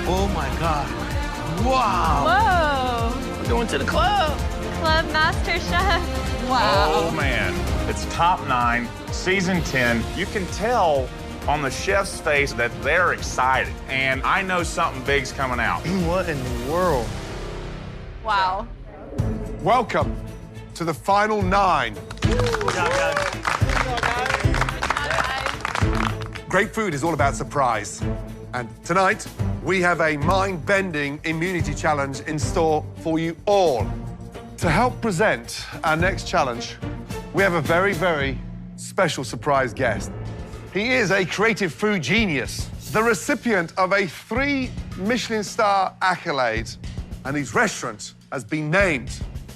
Oh my God. Wow. Whoa. We're going to the club. Club Masterchef. Wow. Oh, man. It's top 9, season 10. You can tell on the chef's face that they're excited. And I know something big's coming out. What in the world? Wow. Welcome to the final 9. Good job, guys. Great food is all about surprise. And tonight, we have a mind-bending immunity challenge in store for you all. To help present our next challenge, we have a very, very special surprise guest. He is a creative food genius, the recipient of a 3 Michelin star accolade, and his restaurant has been named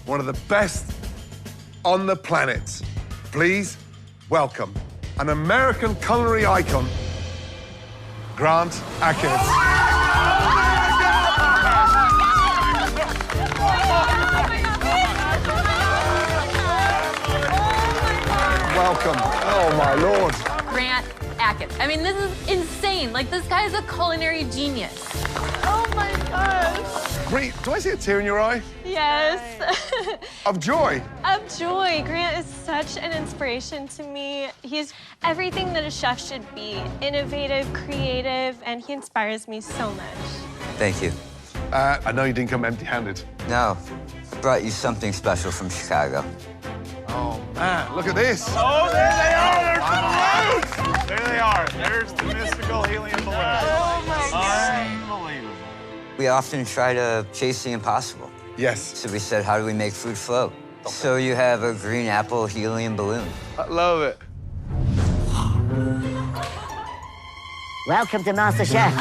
one of the best on the planet. Please welcome an American culinary icon, Grant Achatz. Welcome. Oh, my Lord. Grant Achatz. I mean, this is insane. Like, this guy is a culinary genius. Oh, my gosh. Great. Do I see a tear in your eye? Yes. Of joy? Of joy. Grant is such an inspiration to me. He's everything that a chef should be. Innovative, creative, and he inspires me so much. Thank you. I know you didn't come empty-handed. No, I brought you something special from Chicago. Oh, man, look at this. Oh, there they are! There's the roots! There they are. There's the mystical helium balloon. Oh, my God. Unbelievable. We often try to chase the impossible. Yes. So we said, how do we make food float? So you have a green apple helium balloon. I love it. Welcome to Masterchef.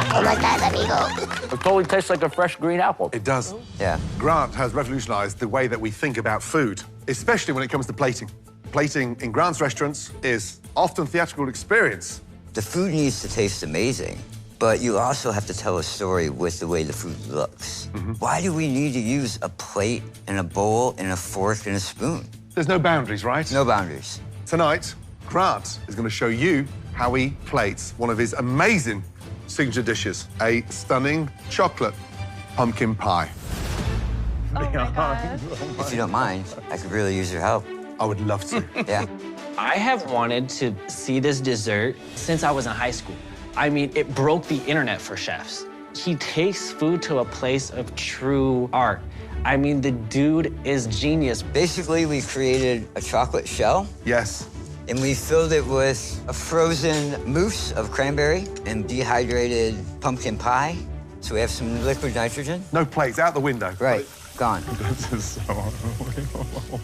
¿Cómo estás, amigo? It totally tastes like a fresh green apple. It does. Yeah. Grant has revolutionized the way that we think about food, especially when it comes to plating. Plating in Grant's restaurants is often a theatrical experience. The food needs to taste amazing, but you also have to tell a story with the way the food looks. Why do we need to use a plate and a bowl and a fork and a spoon? There's no boundaries, right? No boundaries. Tonight, Grant is going to show you how he plates one of his amazing signature dishes, a stunning chocolate pumpkin pie. Oh, my God. If you don't mind, I could really use your help. I would love to. Yeah. I have wanted to see this dessert since I was in high school. I mean, it broke the internet for chefs. He takes food to a place of true art. I mean, the dude is genius. Basically, we created a chocolate shell. Yes. And we filled it with a frozen mousse of cranberry and dehydrated pumpkin pie. So we have some liquid nitrogen. No plates, out the window. Right, gone. This is so unbelievable.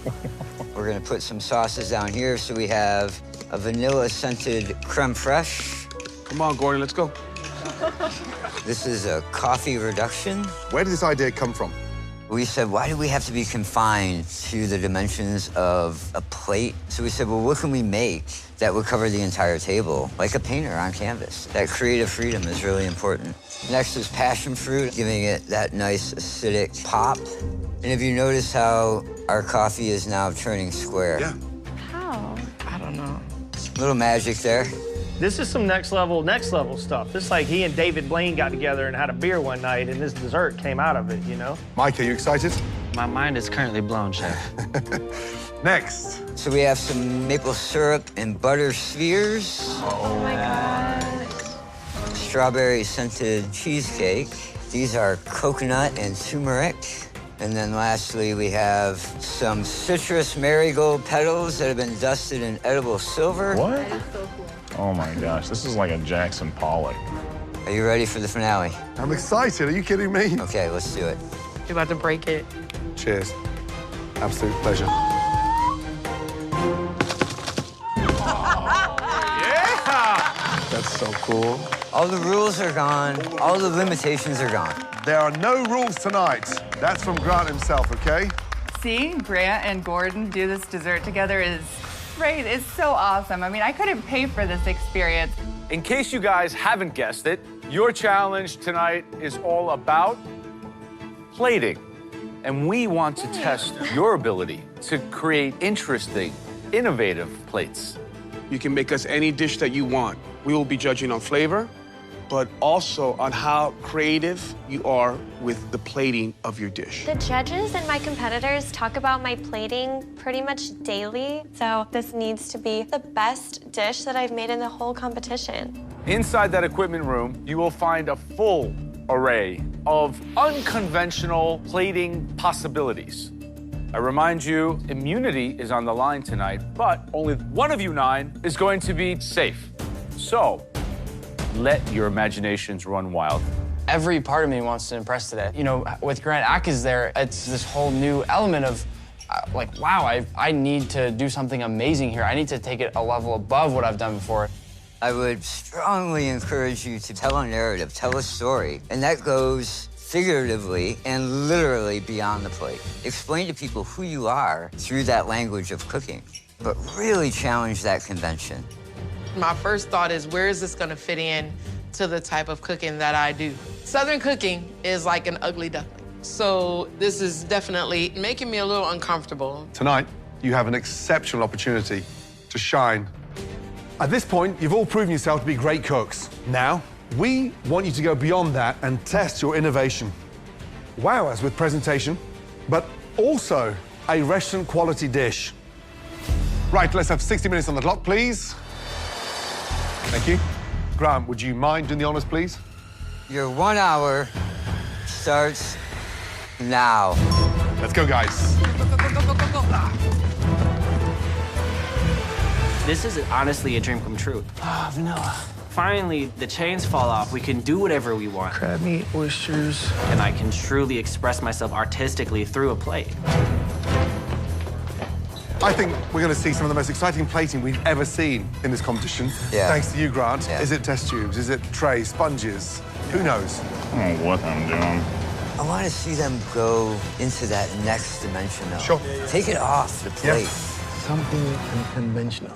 We're gonna put some sauces down here. So we have a vanilla-scented creme fraiche. Come on, Gordon, let's go. This is a coffee reduction. Where did this idea come from? We said, why do we have to be confined to the dimensions of a plate? So we said, well, what can we make that would cover the entire table, like a painter on canvas? That creative freedom is really important. Next is passion fruit, giving it that nice acidic pop. And if you notice how our coffee is now turning square. Yeah. How? I don't know. Little magic there. This is some next level stuff. This is like he and David Blaine got together and had a beer one night, and this dessert came out of it, you know? Mike, are you excited? My mind is currently blown, Chef. Next. So we have some maple syrup and butter spheres. Oh, my God. Strawberry scented cheesecake. These are coconut and turmeric. And then lastly, we have some citrus marigold petals that have been dusted in edible silver. What? That is so cool. Oh, my gosh. This is like a Jackson Pollock. Are you ready for the finale? I'm excited. Are you kidding me? Okay, let's do it. You're about to break it. Cheers. Absolute pleasure. Yeah! That's so cool. All the rules are gone. All the limitations are gone. There are no rules tonight. That's from Grant himself, okay? Seeing Grant and Gordon do this dessert together is great. It's so awesome. I mean, I couldn't pay for this experience. In case you guys haven't guessed it, your challenge tonight is all about plating. And we want to test your ability to create interesting, innovative plates. You can make us any dish that you want. We will be judging on flavor, but also on how creative you are with the plating of your dish. The judges and my competitors talk about my plating pretty much daily, so this needs to be the best dish that I've made in the whole competition. Inside that equipment room, you will find a full array of unconventional plating possibilities. I remind you, immunity is on the line tonight, but only one of you 9 is going to be safe. So, let your imaginations run wild. Every part of me wants to impress today. You know, with Grant Achatz there, it's this whole new element of, like, wow, I need to do something amazing here. I need to take it a level above what I've done before. I would strongly encourage you to tell a narrative, tell a story, and that goes figuratively and literally beyond the plate. Explain to people who you are through that language of cooking, but really challenge that convention. My first thought is, where is this gonna fit in to the type of cooking that I do? Southern cooking is like an ugly duckling. So this is definitely making me a little uncomfortable. Tonight, you have an exceptional opportunity to shine. At this point, you've all proven yourself to be great cooks. Now, we want you to go beyond that and test your innovation. Wow us with presentation, but also a restaurant quality dish. Right, let's have 60 minutes on the clock, please. Thank you. Grant, would you mind doing the honors, please? Your 1 hour starts now. Let's go, guys. This is honestly a dream come true. Ah, vanilla. Finally, the chains fall off. We can do whatever we want. Crab meat, oysters. And I can truly express myself artistically through a plate. I think we're going to see some of the most exciting plating we've ever seen in this competition. Yeah. Thanks to you, Grant. Yeah. Is it test tubes? Is it trays, sponges? Who knows? I don't know what I'm doing. I want to see them go into that next dimension, though. Sure. Take it off the plate. Yep. Something unconventional.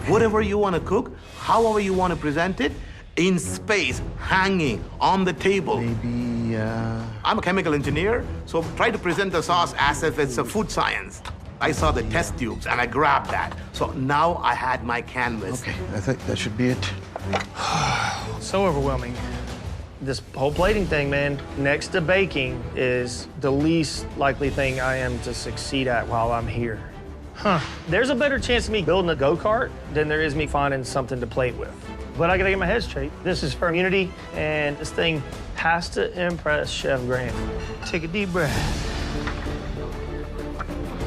Whatever you want to cook, however you want to present it, in space, hanging on the table. Maybe, I'm a chemical engineer, so try to present the sauce as if it's a food science. I saw the test tubes and I grabbed that. So now I had my canvas. Okay, I think that should be it. So overwhelming. This whole plating thing, man, next to baking is the least likely thing I am to succeed at while I'm here. Huh. There's a better chance of me building a go-kart than there is me finding something to plate with. But I gotta get my head straight. This is for immunity, and this thing has to impress Chef Grant. Take a deep breath.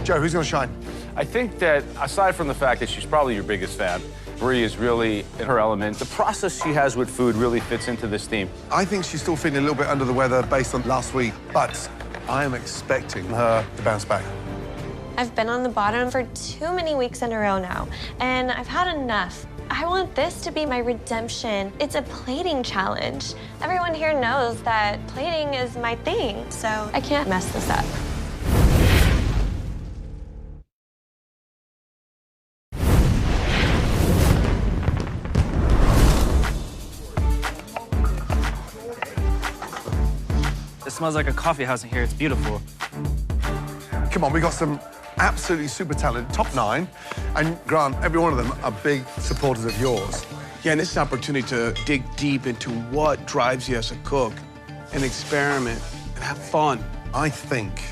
Joe, who's going to shine? I think that, aside from the fact that she's probably your biggest fan, Brie is really in her element. The process she has with food really fits into this theme. I think she's still feeling a little bit under the weather based on last week, but I am expecting her to bounce back. I've been on the bottom for too many weeks in a row now, and I've had enough. I want this to be my redemption. It's a plating challenge. Everyone here knows that plating is my thing, so I can't mess this up. It smells like a coffee house in here. It's beautiful. Come on, we got some absolutely super talented top 9, and Grant, every one of them are big supporters of yours. Yeah, and it's an opportunity to dig deep into what drives you as a cook and experiment and have fun. I think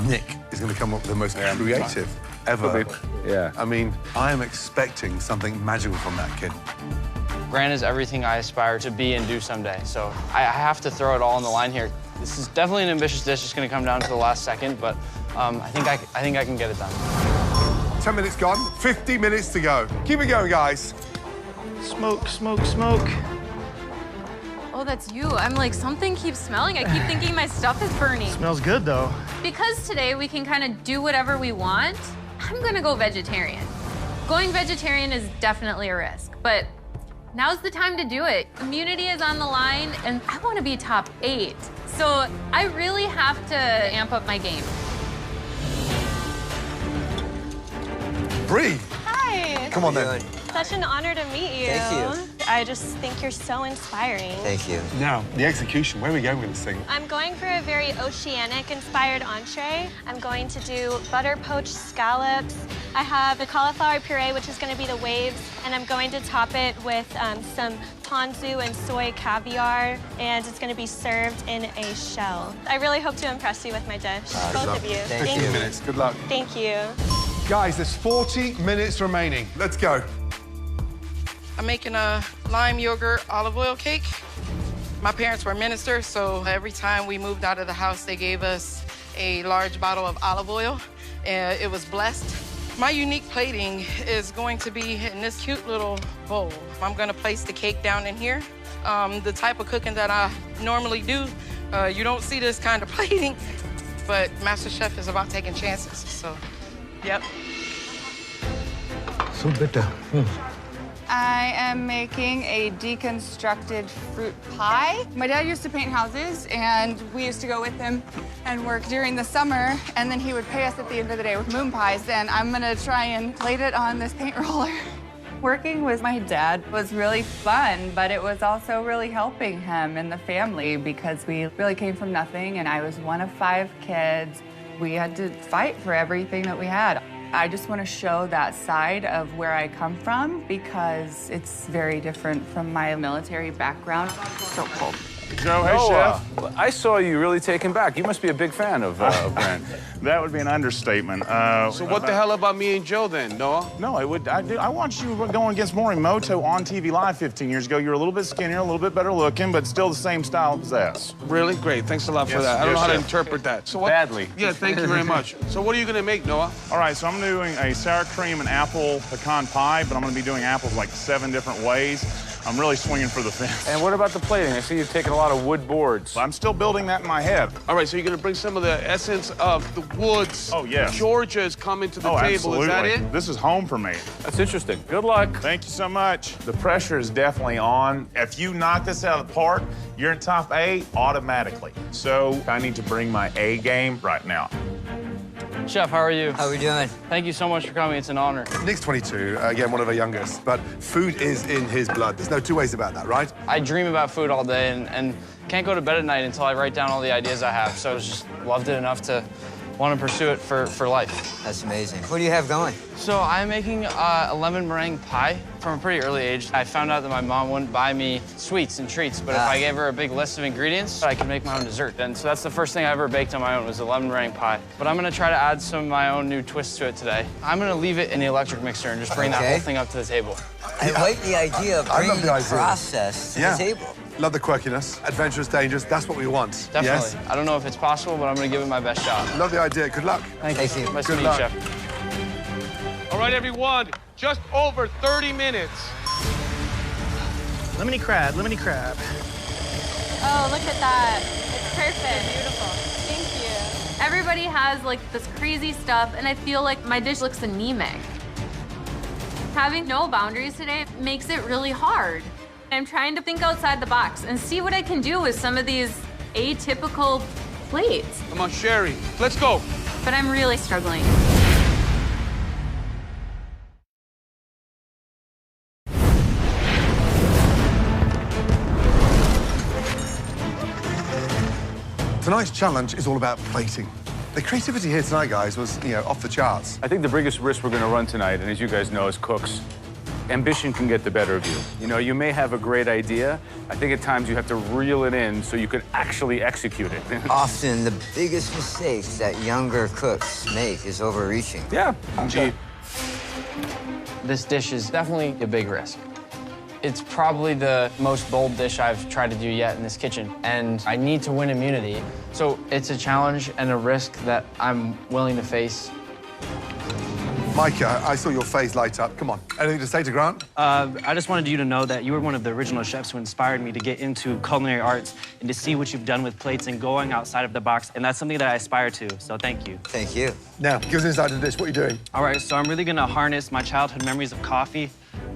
Nick is going to come up with the most creative ever. Yeah. I mean, I am expecting something magical from that kid. Grant is everything I aspire to be and do someday, so I have to throw it all on the line here. This is definitely an ambitious dish. It's going to come down to the last second, but I think I can get it done. 10 minutes gone, 50 minutes to go. Keep it going, guys. Smoke, smoke, smoke. Oh, that's you. I'm like, something keeps smelling. I keep thinking my stuff is burning. Smells good, though. Because today we can kind of do whatever we want, I'm gonna go vegetarian. Going vegetarian is definitely a risk, but now's the time to do it. Immunity is on the line, and I want to be top 8. So I really have to amp up my game. Bree. Hi. Come on then. Such an honor to meet you. Thank you. I just think you're so inspiring. Thank you. Now, the execution. Where are we going with this thing? I'm going for a very oceanic-inspired entree. I'm going to do butter poached scallops. I have the cauliflower puree, which is going to be the waves, and I'm going to top it with some ponzu and soy caviar, and it's going to be served in a shell. I really hope to impress you with my dish, both of you. Thank you. 15 minutes. Good luck. Thank you. Guys, there's 40 minutes remaining. Let's go. I'm making a lime yogurt olive oil cake. My parents were ministers, so every time we moved out of the house, they gave us a large bottle of olive oil, and it was blessed. My unique plating is going to be in this cute little bowl. I'm gonna place the cake down in here. The type of cooking that I normally do, you don't see this kind of plating, but Masterchef is about taking chances, so, yep. So bitter. I am making a deconstructed fruit pie. My dad used to paint houses, and we used to go with him and work during the summer, and then he would pay us at the end of the day with moon pies, and I'm gonna try and plate it on this paint roller. Working with my dad was really fun, but it was also really helping him and the family because we really came from nothing, and I was one of 5 kids. We had to fight for everything that we had. I just want to show that side of where I come from because it's very different from my military background. So cold. Joe, hey, Chef. I saw you really taken back. You must be a big fan of Grant. That would be an understatement. So what the hell about me and Joe then, Noah? No, I watched you going against Morimoto on TV Live 15 years ago. You were a little bit skinnier, a little bit better looking, but still the same style as us. Really? Great. Thanks a lot for that. I don't know how to interpret that. So what? Badly. Yeah, thank you very much. So what are you going to make, Noah? All right, so I'm doing a sour cream and apple pecan pie, but I'm going to be doing apples like 7 different ways. I'm really swinging for the fence. And what about the plating? I see you've taken a lot of wood boards. I'm still building that in my head. All right, so you're going to bring some of the essence of the woods. Oh, yes. Georgia is coming to the table. Absolutely. Is that it? This is home for me. That's interesting. Good luck. Thank you so much. The pressure is definitely on. If you knock this out of the park, you're in top 8 automatically. So I need to bring my A game right now. Chef, how are you? How are we doing? Thank you so much for coming. It's an honor. Nick's 22, again, one of our youngest, but food is in his blood. There's no 2 ways about that, right? I dream about food all day and can't go to bed at night until I write down all the ideas I have. So I just loved it enough to want to pursue it for life. That's amazing. What do you have going? So I'm making a lemon meringue pie from a pretty early age. I found out that my mom wouldn't buy me sweets and treats, but if I gave her a big list of ingredients, I could make my own dessert. And so that's the first thing I ever baked on my own was a lemon meringue pie. But I'm gonna try to add some of my own new twists to it today. I'm gonna leave it in the electric mixer and just bring that whole thing up to the table. I like the idea of bringing the process to the table. Love the quirkiness. Adventurous, dangerous, that's what we want. Definitely. Yes? I don't know if it's possible, but I'm gonna give it my best shot. Love the idea. Good luck. Thank you. Nice to Good meet you, luck. Chef. All right, everyone, just over 30 minutes. Lemony crab, lemony crab. Oh, look at that. It's perfect. Beautiful. Thank you. Everybody has like this crazy stuff, and I feel like my dish looks anemic. Having no boundaries today makes it really hard. I'm trying to think outside the box and see what I can do with some of these atypical plates. Come on, Sherry, let's go. But I'm really struggling. Tonight's challenge is all about plating. The creativity here tonight, guys, was, off the charts. I think the biggest risk we're going to run tonight, and as you guys know as cooks, ambition can get the better of you. You may have a great idea. I think at times you have to reel it in so you can actually execute it. Often the biggest mistake that younger cooks make is overreaching. Yeah. Gee. This dish is definitely a big risk. It's probably the most bold dish I've tried to do yet in this kitchen, and I need to win immunity. So it's a challenge and a risk that I'm willing to face. Micah, I saw your face light up. Come on. Anything to say to Grant? I just wanted you to know that you were one of the original chefs who inspired me to get into culinary arts and to see what you've done with plates and going outside of the box, and that's something that I aspire to, so thank you. Thank you. Now, give us an insight into this. What are you doing? All right, so I'm really gonna harness my childhood memories of coffee,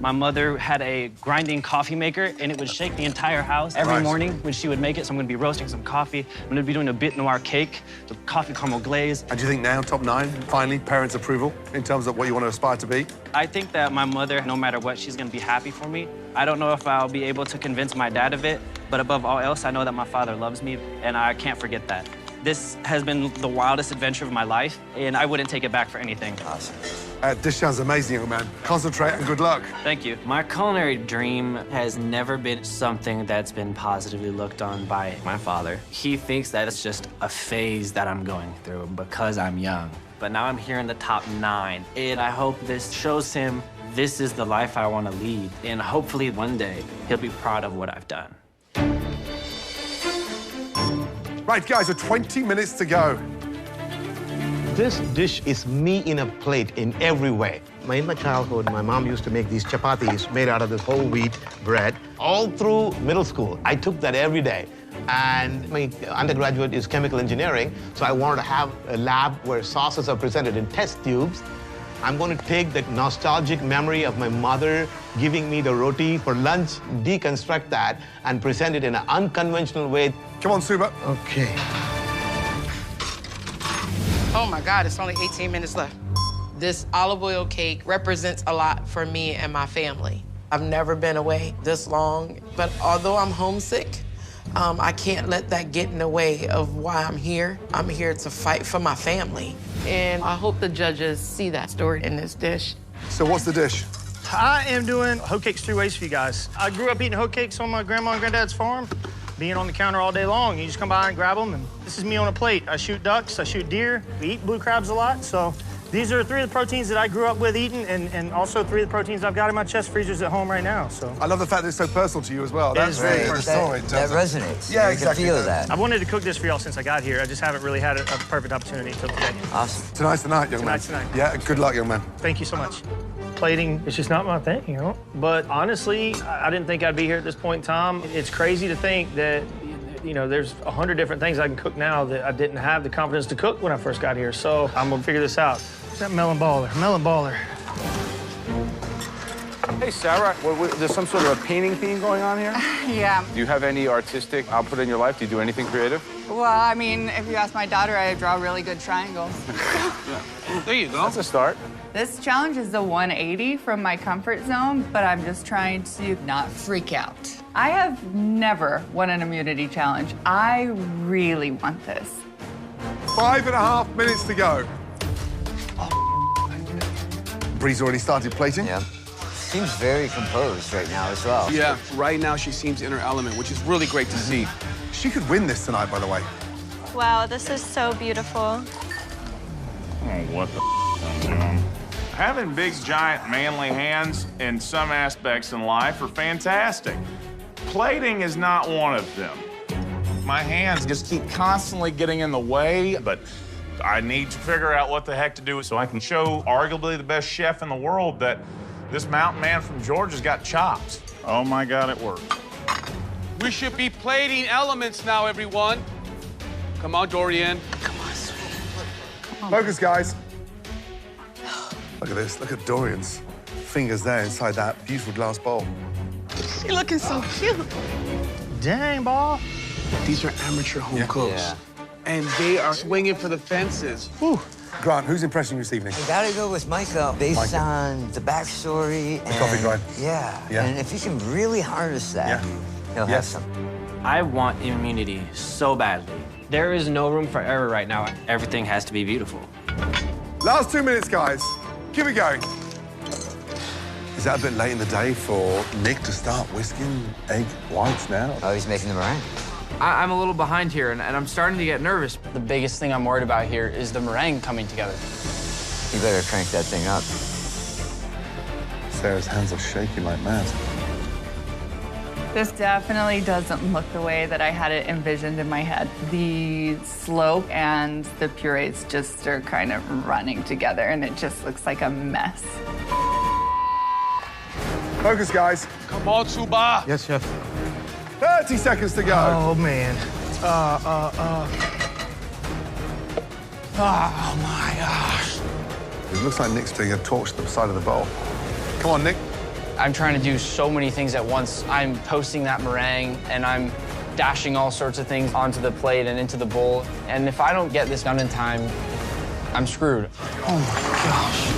My mother had a grinding coffee maker, and it would shake the entire house every morning when she would make it. So I'm gonna be roasting some coffee. I'm gonna be doing a bit noir cake, the coffee caramel glaze. And do you think now, top 9, finally, parents' approval in terms of what you want to aspire to be? I think that my mother, no matter what, she's gonna be happy for me. I don't know if I'll be able to convince my dad of it, but above all else, I know that my father loves me, and I can't forget that. This has been the wildest adventure of my life, and I wouldn't take it back for anything. Awesome. This sounds amazing, young man. Concentrate and good luck. Thank you. My culinary dream has never been something that's been positively looked on by my father. He thinks that it's just a phase that I'm going through because I'm young. But now I'm here in the top 9, and I hope this shows him this is the life I want to lead. And hopefully one day he'll be proud of what I've done. Right, guys, so 20 minutes to go. This dish is me in a plate in every way. In my childhood, my mom used to make these chapatis made out of this whole wheat bread. All through middle school, I took that every day. And my undergraduate is chemical engineering, so I wanted to have a lab where sauces are presented in test tubes. I'm going to take that nostalgic memory of my mother giving me the roti for lunch, deconstruct that, and present it in an unconventional way. Come on, Suba. Okay. Oh my God, it's only 18 minutes left. This olive oil cake represents a lot for me and my family. I've never been away this long, but although I'm homesick, I can't let that get in the way of why I'm here. I'm here to fight for my family. And I hope the judges see that story in this dish. So what's the dish? I am doing hoe cakes 3 ways for you guys. I grew up eating hoe cakes on my grandma and granddad's farm, being on the counter all day long. You just come by and grab them, and this is me on a plate. I shoot ducks, I shoot deer. We eat blue crabs a lot, so these are 3 of the proteins that I grew up with eating, and also 3 of the proteins I've got in my chest freezers at home right now, so. I love the fact that it's so personal to you as well. That's very really personal. That resonates. Yeah, you exactly. can feel that. I wanted to cook this for y'all since I got here. I just haven't really had a perfect opportunity until today. Awesome. Tonight's the night, young man. Tonight's the night. Yeah, good luck, young man. Thank you so much. Plating is just not my thing, you know? But honestly, I didn't think I'd be here at this point in time. It's crazy to think that, you know, there's 100 different things I can cook now that I didn't have the confidence to cook when I first got here. So I'm gonna figure this out. What's that melon baller? Melon baller. Hey, Sarah, there's some sort of a painting theme going on here? Yeah. Do you have any artistic output in your life? Do you do anything creative? Well, I mean, if you ask my daughter, I draw really good triangles. There you go. That's a start. This challenge is a 180 from my comfort zone, but I'm just trying to not freak out. I have never won an immunity challenge. I really want this. 5.5 minutes to go. Bree's already started plating. Yeah. Seems very composed right now as well. Yeah, right now she seems in her element, which is really great to see. She could win this tonight, by the way. Wow, this is so beautiful. Oh, what the I'm doing? Having big, giant, manly hands in some aspects in life are fantastic. Plating is not one of them. My hands just keep constantly getting in the way, but I need to figure out what the heck to do so I can show arguably the best chef in the world that this mountain man from Georgia's got chops. Oh my God, it worked. We should be plating elements now, everyone. Come on, Dorian. Come on, sweetie. Focus, guys. Look at this. Look at Dorian's fingers there inside that beautiful glass bowl. You're looking so cute. Dang, ball. These are amateur home cooks. Yeah. And they are swinging for the fences. Whew. Grant, who's impressing you this evening? I gotta go with Micah based on the backstory and coffee grind. Yeah. Yeah. And if you can really harness that, he'll have some. I want immunity so badly. There is no room for error right now. Everything has to be beautiful. Last 2 minutes, guys. Keep it going. Is that a bit late in the day for Nick to start whisking egg whites now? Oh, he's making the meringue. I'm a little behind here, and I'm starting to get nervous. The biggest thing I'm worried about here is the meringue coming together. You better crank that thing up. Sarah's hands are shaking like mad. This definitely doesn't look the way that I had it envisioned in my head. The slope and the purees just are kind of running together, and it just looks like a mess. Focus, guys. Come on, Suba. Yes, chef. 30 seconds to go. Oh, man. Oh, my gosh. It looks like Nick's doing a torch to the side of the bowl. Come on, Nick. I'm trying to do so many things at once. I'm toasting that meringue, and I'm dashing all sorts of things onto the plate and into the bowl. And if I don't get this done in time, I'm screwed. Oh my gosh.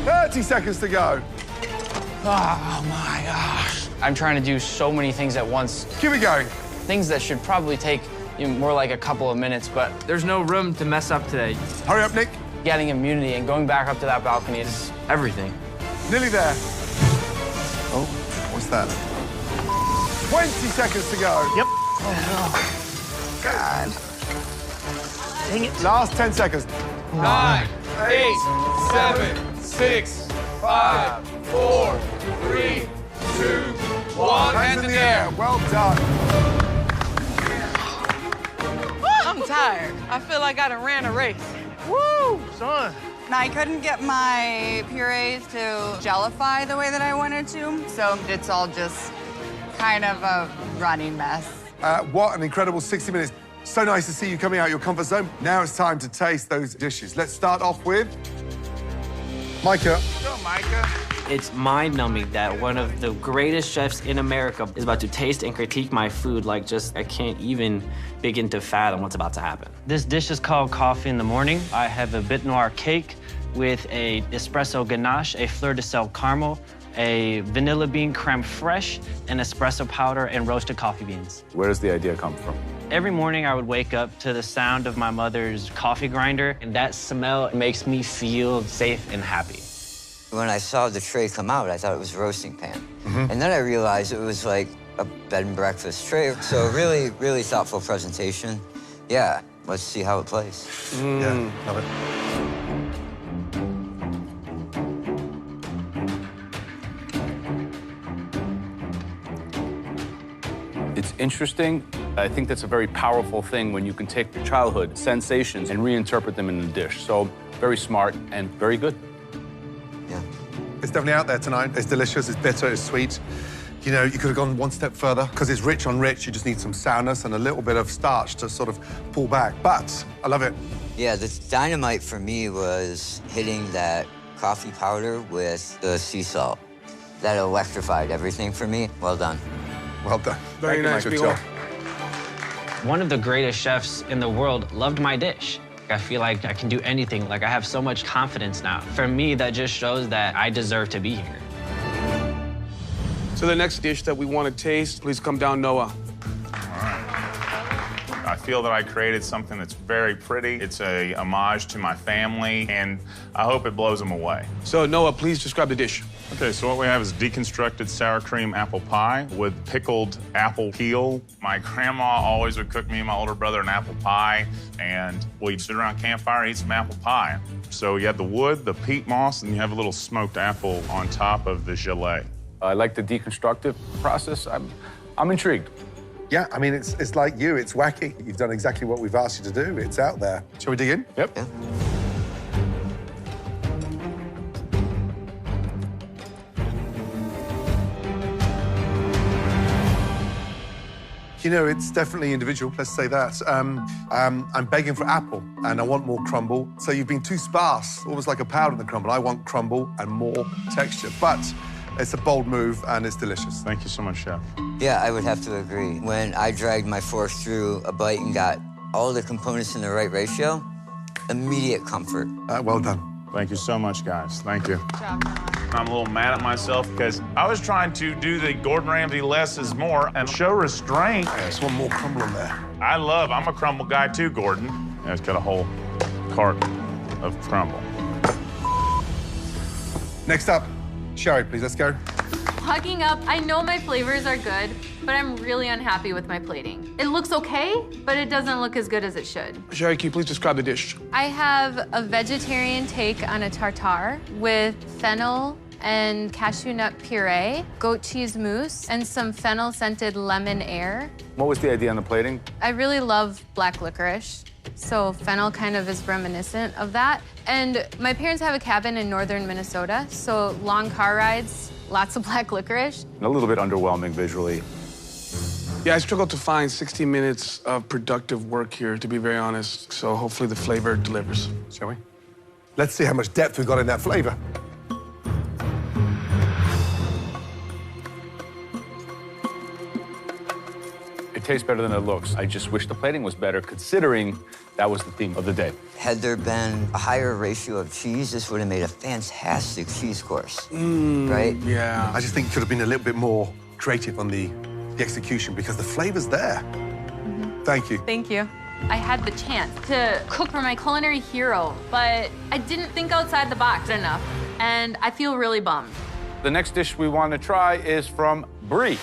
30 seconds to go. Oh my gosh. I'm trying to do so many things at once. Keep it going. Things that should probably take more like a couple of minutes, but there's no room to mess up today. Hurry up, Nick. Getting immunity and going back up to that balcony is everything. Nearly there. Oh, what's that? 20 seconds to go. Yep. Oh, God. Dang it. Last 10 seconds. 9, 8, 7, 6, 5, 4, 3, 2, 1. Hands in the air. Well done. I'm tired. I feel like I done ran a race. Woo, son. I couldn't get my purees to gellify the way that I wanted to, so it's all just kind of a running mess. What an incredible 60 minutes. So nice to see you coming out of your comfort zone. Now it's time to taste those dishes. Let's start off with Micah. Go, Micah. It's mind-numbing that one of the greatest chefs in America is about to taste and critique my food like I can't even begin to fathom what's about to happen. This dish is called Coffee in the Morning. I have a bit noir cake with a espresso ganache, a fleur de sel caramel, a vanilla bean creme fraiche, and espresso powder and roasted coffee beans. Where does the idea come from? Every morning I would wake up to the sound of my mother's coffee grinder, and that smell makes me feel safe and happy. When I saw the tray come out, I thought it was a roasting pan. And then I realized it was like a bed and breakfast tray. So really, really thoughtful presentation. Yeah, let's see how it plays. Yeah, love it. It's interesting. I think that's a very powerful thing when you can take your childhood sensations and reinterpret them in a dish. So very smart and very good. Yeah. It's definitely out there tonight. It's delicious, it's bitter, it's sweet. You know, you could have gone one step further because it's rich on rich. You just need some sourness and a little bit of starch to sort of pull back. But I love it. Yeah, the dynamite for me was hitting that coffee powder with the sea salt. That electrified everything for me. Well done. Well done. Very nice, Good Miguel. job. One of the greatest chefs in the world loved my dish. I feel like I can do anything. Like, I have so much confidence now. For me, that just shows that I deserve to be here. So the next dish that we want to taste, please come down, Noah. I feel that I created something that's very pretty. It's a homage to my family, and I hope it blows them away. So Noah, please describe the dish. Okay, so what we have is deconstructed sour cream apple pie with pickled apple peel. My grandma always would cook me and my older brother an apple pie, and we'd sit around a campfire and eat some apple pie. So you have the wood, the peat moss, and you have a little smoked apple on top of the gelée. I like the deconstructive process. I'm intrigued. Yeah, I mean, it's like you. It's wacky. You've done exactly what we've asked you to do. It's out there. Shall we dig in? Yep. Yeah. You know, it's definitely individual, let's say that. I'm begging for apple, and I want more crumble. So you've been too sparse, almost like a powder in the crumble. I want crumble and more texture. But it's a bold move, and it's delicious. Thank you so much, Chef. Yeah, I would have to agree. When I dragged my fork through a bite and got all the components in the right ratio, immediate comfort. Well done. Thank you so much, guys. Thank you. Good job, Noah. I'm a little mad at myself because I was trying to do the Gordon Ramsay less is more and show restraint. Yeah, just one more crumble in there. I'm a crumble guy too, Gordon. Yeah, it's got a whole cart of crumble. Next up, Sherry, please, let's go. Hugging up, I know my flavors are good, but I'm really unhappy with my plating. It looks okay, but it doesn't look as good as it should. Sherry, can you please describe the dish? I have a vegetarian take on a tartare with fennel and cashew nut puree, goat cheese mousse, and some fennel-scented lemon air. What was the idea on the plating? I really love black licorice, so fennel kind of is reminiscent of that. And my parents have a cabin in northern Minnesota, so long car rides, lots of black licorice. A little bit underwhelming visually. Yeah, I struggled to find 60 minutes of productive work here, to be very honest. So hopefully the flavor delivers. Shall we? Let's see how much depth we've got in that flavor. It tastes better than it looks. I just wish the plating was better, considering that was the theme of the day. Had there been a higher ratio of cheese, this would have made a fantastic cheese course, right? Yeah. I just think it could have been a little bit more creative on the execution because the flavor's there. Thank you. Thank you. I had the chance to cook for my culinary hero, but I didn't think outside the box enough, and I feel really bummed. The next dish we want to try is from Brie.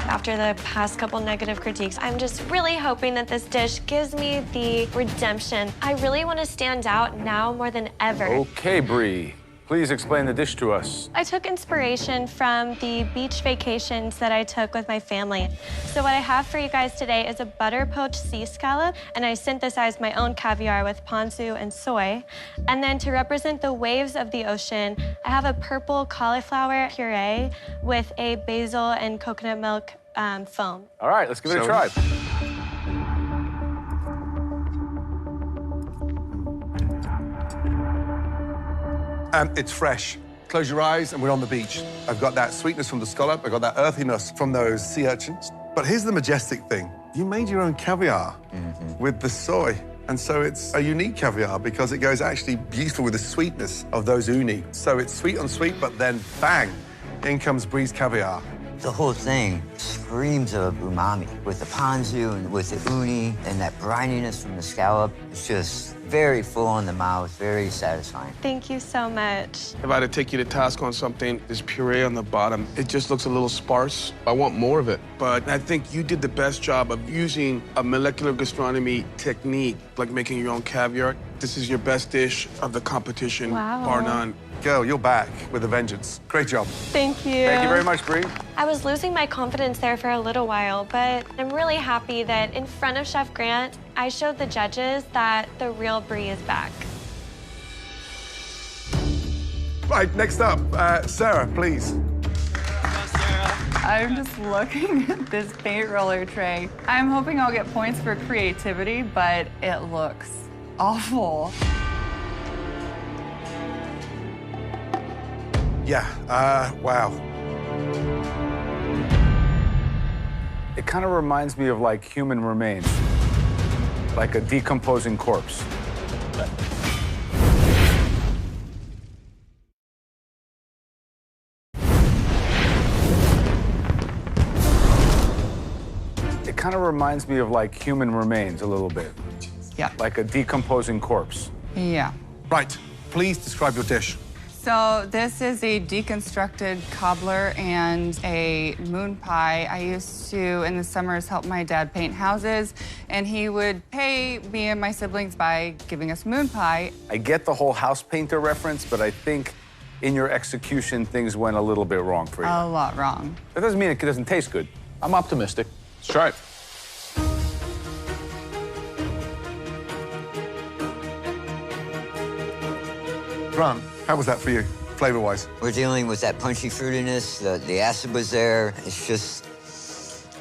After the past couple negative critiques, I'm just really hoping that this dish gives me the redemption. I really want to stand out now more than ever. Okay, Brie. Please explain the dish to us. I took inspiration from the beach vacations that I took with my family. So what I have for you guys today is a butter poached sea scallop, and I synthesized my own caviar with ponzu and soy. And then to represent the waves of the ocean, I have a purple cauliflower puree with a basil and coconut milk foam. All right, let's give it a try. It's fresh. Close your eyes and we're on the beach. I've got that sweetness from the scallop. I've got that earthiness from those sea urchins. But here's the majestic thing. You made your own caviar with the soy. And so it's a unique caviar because it goes actually beautiful with the sweetness of those uni. So it's sweet on sweet, but then bang, in comes Brie's caviar. The whole thing screams of umami with the ponzu and with the uni and that brininess from the scallop. It's just very full in the mouth, very satisfying. Thank you so much. If I had to take you to task on something, this puree on the bottom, it just looks a little sparse. I want more of it. But I think you did the best job of using a molecular gastronomy technique, like making your own caviar. This is your best dish of the competition, bar none. Girl, you're back with a vengeance. Great job. Thank you. Thank you very much, Brie. I was losing my confidence there for a little while, but I'm really happy that in front of Chef Grant, I showed the judges that the real Brie is back. Right, next up, Sarah, please. I'm just looking at this paint roller tray. I'm hoping I'll get points for creativity, but it looks awful. Yeah, wow. It kind of reminds me of like human remains, like a decomposing corpse. It kind of reminds me of like human remains a little bit. Yeah. Like a decomposing corpse. Yeah. Right, please describe your dish. So this is a deconstructed cobbler and a moon pie. I used to, in the summers, help my dad paint houses, and he would pay me and my siblings by giving us moon pie. I get the whole house painter reference, but I think in your execution, things went a little bit wrong for you. A lot wrong. That doesn't mean it doesn't taste good. I'm optimistic. Let's try it. Grant, how was that for you, flavor-wise? We're dealing with that punchy fruitiness. The acid was there. It's just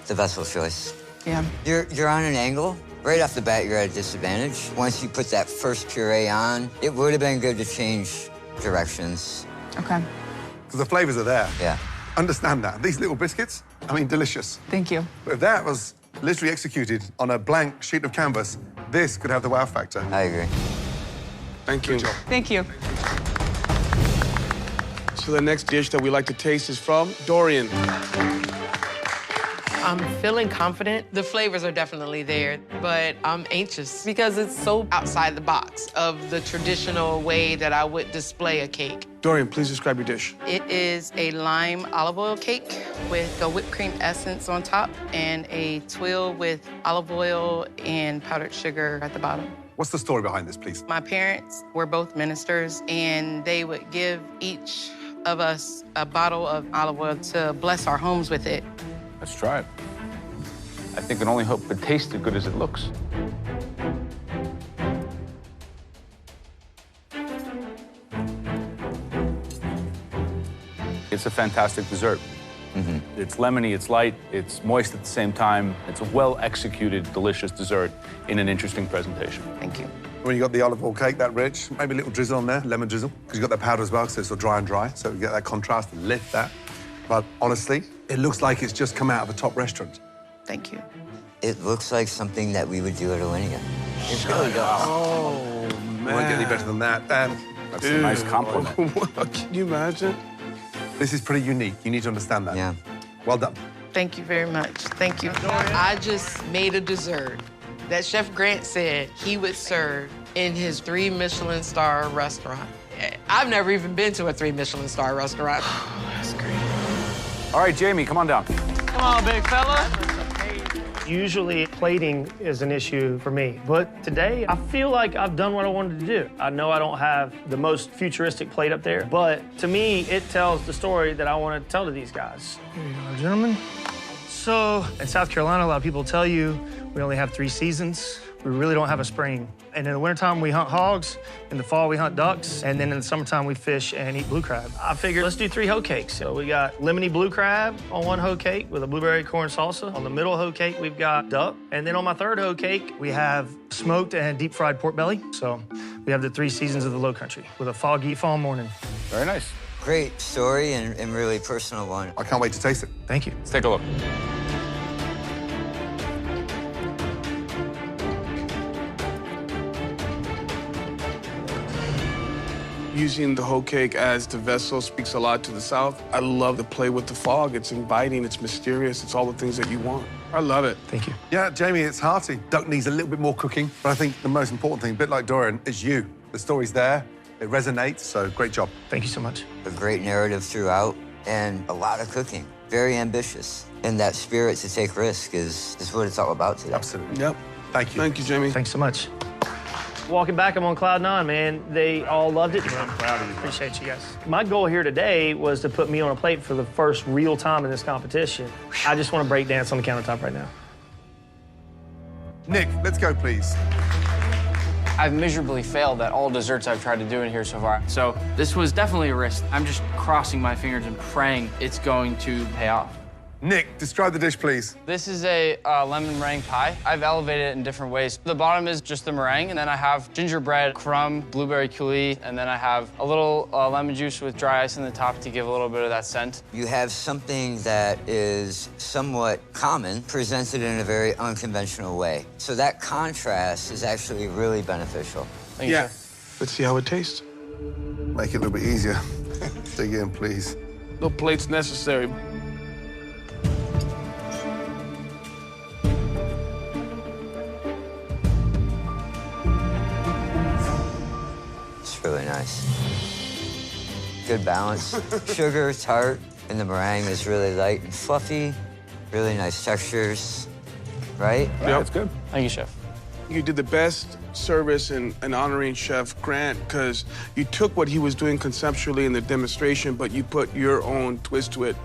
the vessel choice. Yeah. You're on an angle. Right off the bat, you're at a disadvantage. Once you put that first puree on, it would have been good to change directions. Okay. Because the flavors are there. Yeah. Understand that. These little biscuits, I mean, delicious. Thank you. But if that was literally executed on a blank sheet of canvas, this could have the wow factor. I agree. Thank you. Good job. Thank you. So the next dish that we like to taste is from Dorian. I'm feeling confident. The flavors are definitely there, but I'm anxious because it's so outside the box of the traditional way that I would display a cake. Dorian, please describe your dish. It is a lime olive oil cake with a whipped cream essence on top and a twill with olive oil and powdered sugar at the bottom. What's the story behind this, please? My parents were both ministers, and they would give each of us a bottle of olive oil to bless our homes with it. Let's try it. I think it only hope it tastes as good as it looks. It's a fantastic dessert. It's lemony, it's light, it's moist at the same time. It's a well-executed, delicious dessert in an interesting presentation. Thank you. When you got the olive oil cake, that rich, maybe a little drizzle on there, lemon drizzle, because you got that powder as well, so it's sort of dry and dry, so you get that contrast and lift that. But honestly, it looks like it's just come out of a top restaurant. Thank you. It looks like something that we would do at Alinea. It really does. Oh, man. Won't get any better than that. That's a nice compliment. Can you imagine? This is pretty unique. You need to understand that. Yeah. Well done. Thank you very much. Thank you. I just made a dessert that Chef Grant said he would serve in his 3 Michelin star restaurant. I've never even been to a 3 Michelin star restaurant. That's great. All right, Jamie, come on down. Come on, big fella. Usually plating is an issue for me, but today I feel like I've done what I wanted to do. I know I don't have the most futuristic plate up there, but to me, it tells the story that I want to tell to these guys. Here you go, gentlemen. So in South Carolina, a lot of people tell you we only have 3 seasons. We really don't have a spring. And in the wintertime, we hunt hogs. In the fall, we hunt ducks. And then in the summertime, we fish and eat blue crab. I figured let's do 3 hoe cakes. So we got lemony blue crab on 1 hoe cake with a blueberry corn salsa. On the middle hoe cake, we've got duck. And then on my 3rd hoe cake, we have smoked and deep fried pork belly. So we have the 3 seasons of the Low Country with a foggy fall morning. Very nice. Great story and really personal one. I can't wait to taste it. Thank you. Let's take a look. Using the hoe cake as the vessel speaks a lot to the South. I love to play with the fog. It's inviting, it's mysterious, it's all the things that you want. I love it. Thank you. Yeah, Jamie, it's hearty. Duck needs a little bit more cooking, but I think the most important thing, a bit like Dorian, is you. The story's there, it resonates, so great job. Thank you so much. A great narrative throughout and a lot of cooking. Very ambitious. And that spirit to take risk is what it's all about today. Absolutely. Yep. Thank you. Thank you, Jamie. Thanks so much. Walking back, I'm on cloud 9, man. They all loved it. I'm proud of you. Appreciate you guys. My goal here today was to put me on a plate for the first real time in this competition. I just want to break dance on the countertop right now. Nick, let's go, please. I've miserably failed at all desserts I've tried to do in here so far. So this was definitely a risk. I'm just crossing my fingers and praying it's going to pay off. Nick, describe the dish, please. This is a lemon meringue pie. I've elevated it in different ways. The bottom is just the meringue, and then I have gingerbread, crumb, blueberry coulis, and then I have a little lemon juice with dry ice in the top to give a little bit of that scent. You have something that is somewhat common presented in a very unconventional way. So that contrast is actually really beneficial. Thank you, Yeah. sir. Let's see how it tastes. Make it a little bit easier. Dig in, please. No plates necessary. It's really nice. Good balance. Sugar, tart, and the meringue is really light and fluffy. Really nice textures, right? Yeah, it's good. Thank you, Chef. You did the best service in honoring Chef Grant because you took what he was doing conceptually in the demonstration, but you put your own twist to it.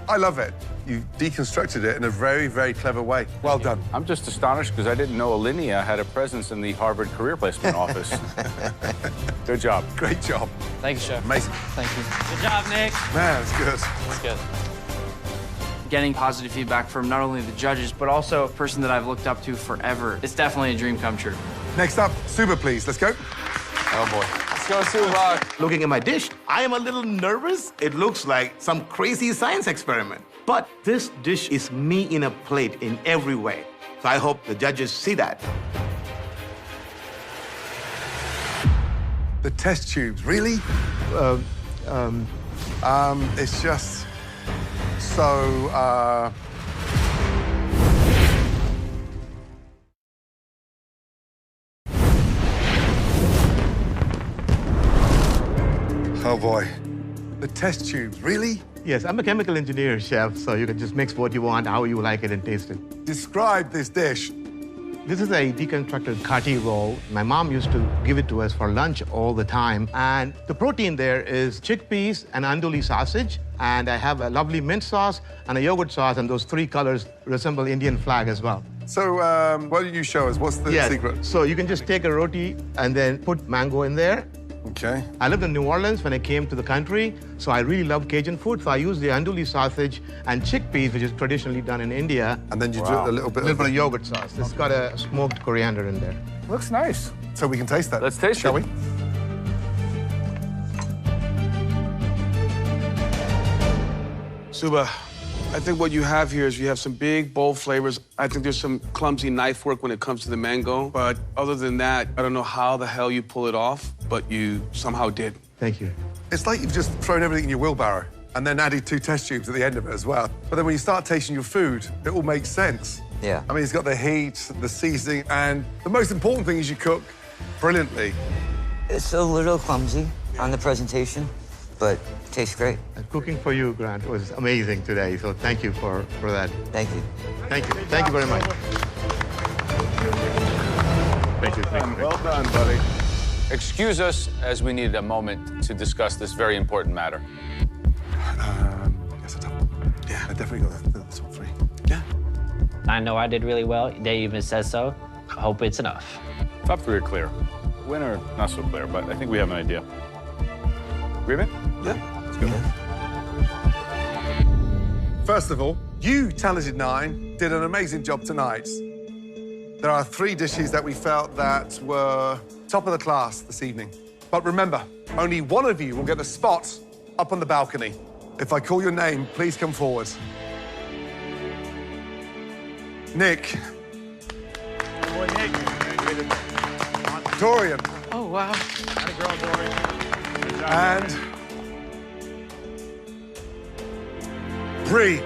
I love it. You deconstructed it in a very, very clever way. Well done. I'm just astonished because I didn't know Alinea had a presence in the Harvard Career Placement Office. Good job. Great job. Thank you, Chef. Amazing. Thank you. Good job, Nick. Man, it's good. That's good. Getting positive feedback from not only the judges, but also a person that I've looked up to forever. It's definitely a dream come true. Next up, Suba, please. Let's go. Oh, boy. Let's go, Subak. Looking at my dish, I am a little nervous. It looks like some crazy science experiment. But this dish is me in a plate in every way. So I hope the judges see that. The test tubes, really? It's just so, Oh, boy. The test tubes, really? Yes, I'm a chemical engineer, chef, so you can just mix what you want, how you like it, and taste it. Describe this dish. This is a deconstructed kati roll. My mom used to give it to us for lunch all the time. And the protein there is chickpeas and andouille sausage. And I have a lovely mint sauce and a yogurt sauce, and those 3 colors resemble Indian flag as well. So, why don't you show us? What's the secret? So you can just take a roti and then put mango in there, Okay. I lived in New Orleans when I came to the country, so I really love Cajun food. So I use the andouille sausage and chickpeas, which is traditionally done in India. And then you do a little bit of yogurt sauce. It's got a smoked coriander in there. Looks nice. So we can taste that. Let's taste shall it. we? Suba, I think what you have here is you have some big, bold flavors. I think there's some clumsy knife work when it comes to the mango. But other than that, I don't know how the hell you pull it off, but you somehow did. Thank you. It's like you've just thrown everything in your wheelbarrow and then added 2 test tubes at the end of it as well. But then when you start tasting your food, it all makes sense. Yeah. I mean, it's got the heat, the seasoning, and the most important thing is you cook brilliantly. It's a little clumsy on the presentation, but it tastes great. Cooking for you, Grant, was amazing today, so thank you for that. Thank you. Thank you. Thank you very much. Thank you. Thank you. Well done, buddy. Excuse us as we needed a moment to discuss this very important matter. Yes, I definitely got the top 3. Yeah. I know I did really well. They even said so. I hope it's enough. Top 3 are clear. Winner, not so clear, but I think we have an idea. Agreement? Yeah. Let's go. First of all, you, Talented 9, did an amazing job tonight. There are 3 dishes that we felt that were top of the class this evening. But remember, only one of you will get a spot up on the balcony. If I call your name, please come forward. Nick. Boy, Nick. Dorian. Oh, wow. Atta girl, Dorian. Good job, And Bree.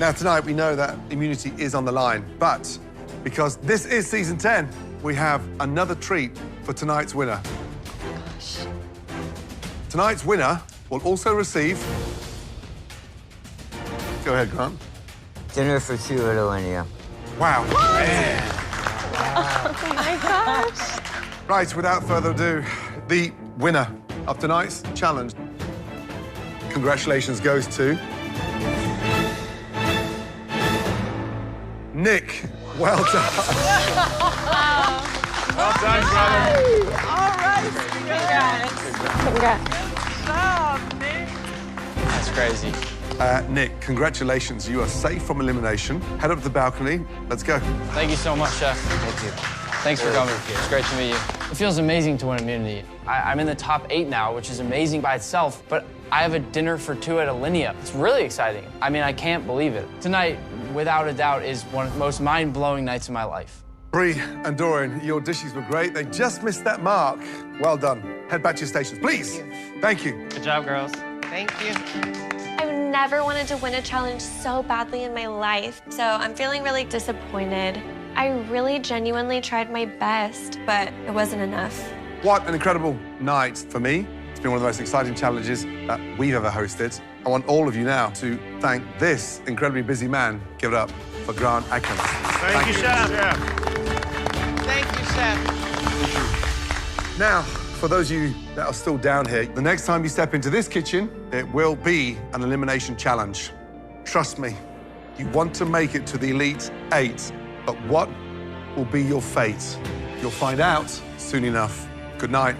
Now, tonight, we know that immunity is on the line, but because this is season 10, we have another treat for tonight's winner. Tonight's winner will also receive... Go ahead, Grant. Dinner for 2 at Alinea. Wow. Man. Oh my gosh. Right, without further ado, the winner of tonight's challenge. Congratulations goes to... Nick. Well done. Well done, brother. All right. Congrats. That's crazy. Nick, congratulations. You are safe from elimination. Head up to the balcony. Let's go. Thank you so much, Chef. Thank you. Thanks for coming. It's great to meet you. It feels amazing to win immunity. I'm in the top 8 now, which is amazing by itself, but I have a dinner for 2 at Alinea. It's really exciting. I mean, I can't believe it. Tonight, without a doubt, is one of the most mind-blowing nights of my life. Bree and Dorian, your dishes were great. They just missed that mark. Well done. Head back to your stations, please. Thank you. Good job, girls. Thank you. I've never wanted to win a challenge so badly in my life, so I'm feeling really disappointed. I really genuinely tried my best, but it wasn't enough. What an incredible night for me. It's been one of the most exciting challenges that we've ever hosted. I want all of you now to thank this incredibly busy man. Give it up for Grant Atkins. Thank you, Chef. Thank you, Chef. Now, for those of you that are still down here, the next time you step into this kitchen, it will be an elimination challenge. Trust me, you want to make it to the Elite 8, but what will be your fate? You'll find out soon enough. Good night.